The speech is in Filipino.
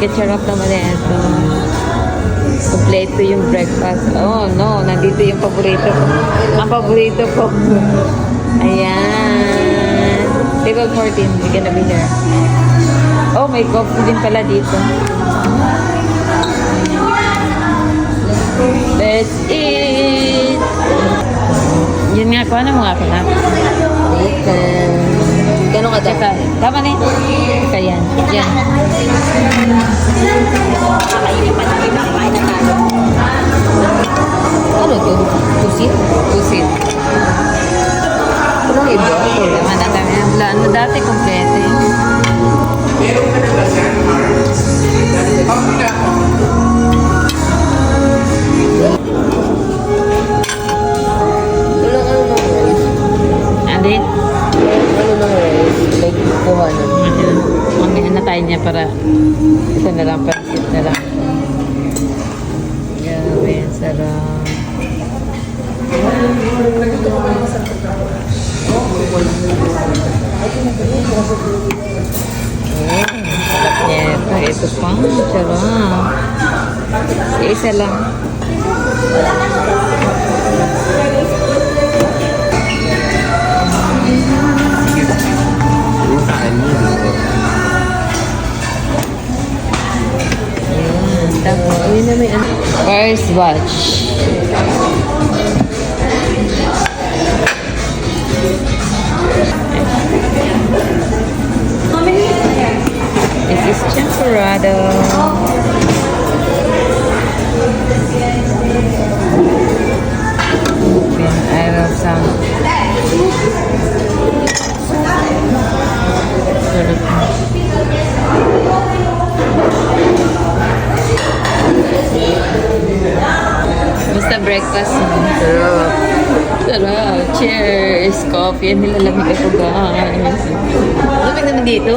Ketchup naman ito. Kompleto yung breakfast. Oh no, nandito yung paborito ko. Ang paborito ko. Ayan. Table 14, we're gonna be here. Oh, may coffee din pala dito. Let's eat! Yun nga, kung ano mga kanap? Bacon. Gano'n ka daw? Tama na yun. Ika yan. Yan. Kakainin pa namin makakain na tayo. Ano to? Pusit? Pusit. Walang iba? Tama na kami. Ano dati kompleto eh. Walang ano ng rice. Andin? Ano ng rice? Like, kuhanan. Mamihan na tayo niya para isa na lang, pansit na lang. Grabe, sarap. Sarap niya ito. Ito pa. Sarap. Isa lang. Tapos, Ayun na may ano. first batch. This is champurrado. I love some. Sarap. Basta breakfast mo. Sarap. Sarap. Cheers. Coffee. Nilalamig ako guys. Lamig naman dito.